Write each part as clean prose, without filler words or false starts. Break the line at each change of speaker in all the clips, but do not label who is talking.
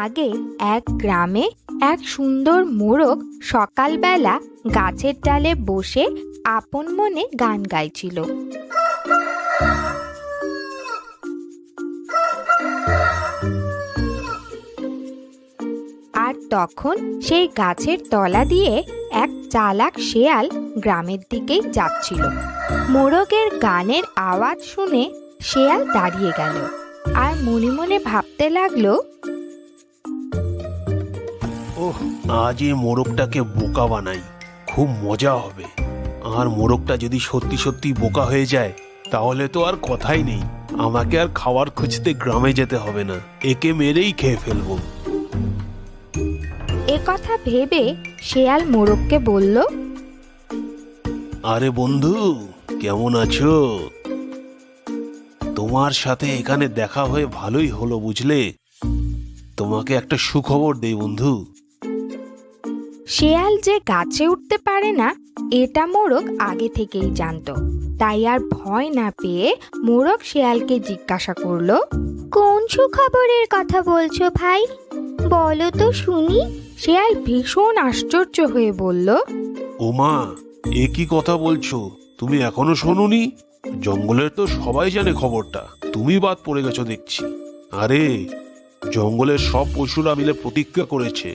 আগে এক গ্রামে এক সুন্দর মোরগ সকালবেলা গাছের ডালে বসে আপন মনে গান গাইছিল। আর তখন সেই গাছের তলা দিয়ে এক চালাক শেয়াল গ্রামের দিকেই যাচ্ছিল। মোরগের গানের আওয়াজ শুনে শেয়াল দাঁড়িয়ে গেল আর মনে মনে ভাবতে লাগলো,
ওহ, আজ এই মোরগটাকে বোকা বানাই, খুব মজা হবে। আর মোরগটা যদি সত্যি সত্যি বোকা হয়ে যায় তাহলে তো আর কথাই নেই, আমাকে আর খাবার খুঁজতে গ্রামে যেতে হবে না, একে মেরেই খেয়ে ফেলবো।
এ কথা ভেবে শেয়াল মোরগকে বলল,
আরে বন্ধু, কেমন আছো? তোমার সাথে এখানে দেখা হয়ে ভালোই হলো বুঝলে। তোমাকে একটা সুখবর দেই বন্ধু।
শেয়াল যে গাছে উঠতে পারে না এটা মোরগ আগে থেকেই জানতো। তাই আর ভয় না পেয়ে মোরগ শেয়ালকে জিজ্ঞাসা করলো, কোন সুখবরের কথা বলছো ভাই, বলো তো শুনি। শেয়াল ভীষণ আশ্চর্য হয়ে বলল,
ওমা, এ কি কথা বলছো? তুমি এখনো শোনোনি? জঙ্গলের তো সবাই জানে খবরটা, তুমি বাদ পড়ে গেছো দেখছি। আরে, জঙ্গলের সব পশুরা মিলে প্রতিজ্ঞা করেছে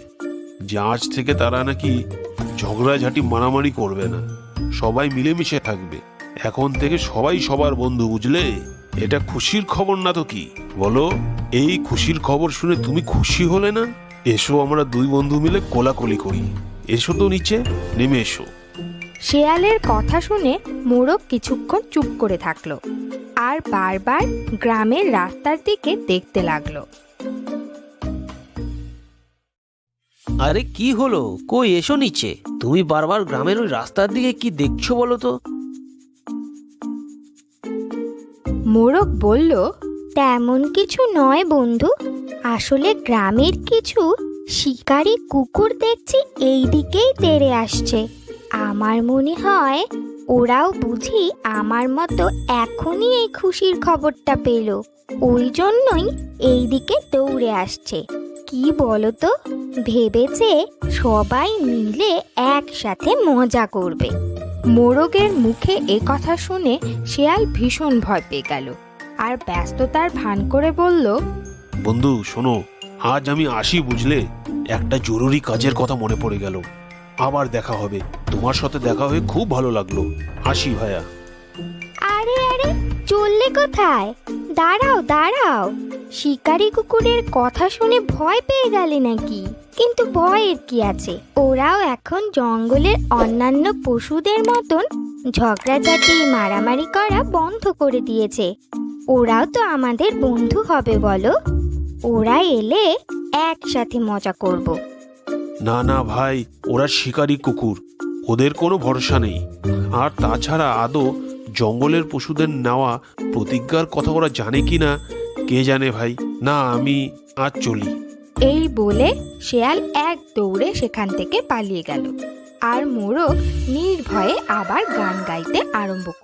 যে আজ থেকে তারা নাকি ঝগড়াঝাটি মারামারি করবে না, সবাই মিলেমিশে থাকবে। এখন থেকে সবাই সবার বন্ধু বুঝলে। এটা খুশির খবর না তো কি বলো? এই খুশির খবর শুনে তুমি খুশি হলে না? এসো আমরা দুই বন্ধু মিলে কোলাকুলি করি। এসো তো নিচে নেমে এসো।
শেয়ালের কথা শুনে মোরগ কিছুক্ষণ চুপ করে থাকলো আর বারবার গ্রামের রাস্তার দিকে দেখতে লাগলো।
আরে কি হলো, কই এসো নিচে। তুমি বারবার গ্রামের ওই রাস্তার দিকে কি দেখছো বলো তো?
মোরগ বলল, তেমন কিছু নয় বন্ধু, আসলে গ্রামের কিছু শিকারী কুকুর দেখছি এই দিকেই তেড়ে আসছে। আমার মনে হয় ওরাও বুঝি আমার মতো এখনই এই খুশির খবরটা পেল, ওই জন্যই এই দিকে দৌড়ে আসছে। কি বলো তো, ভেবেছে সবাই মিলে একসাথে মজা করবে। মোরগের মুখে এ কথা শুনে শেয়াল ভীষণ ভয় পেয়ে গেল আর ব্যস্ততার ভান করে বলল,
বন্ধু শোনো, আজ আমি আসি বুঝলে। একটা জরুরি কাজের কথা মনে পড়ে গেল। আবার দেখা হবে, তোমার সাথে দেখা হয়ে খুব ভালো লাগলো। আসি ভাইয়া।
আরে আরে, চললে কোথায়? দাঁড়াও দাঁড়াও, শিকারী কুকুরের কথা শুনে ভয় পেয়ে গেলে নাকি? কিন্তু ভয়ের কি আছে, ওরাও এখন জঙ্গলের অন্যান্য পশুদের মতন ঝগড়াঝাটি মারামারি করা বন্ধ করে দিয়েছে। ওরাও তো আমাদের বন্ধু হবে বলো। ওরা এলে একসাথে মজা করব।
না না ভাই, ওরা শিকারী কুকুর, ওদের কোনো ভরসা নেই। আর তাছাড়া আদৌ জঙ্গলের পশুদের নেওয়া প্রতিজ্ঞার কথা ওরা জানে কি না কে জানে ভাই। না, আমি আজ চলি।
এই বলে শেয়াল এক দৌড়ে সেখান থেকে পালিয়ে গেল আর মোরগ নির্ভয়ে আবার গান গাইতে আরম্ভ করল।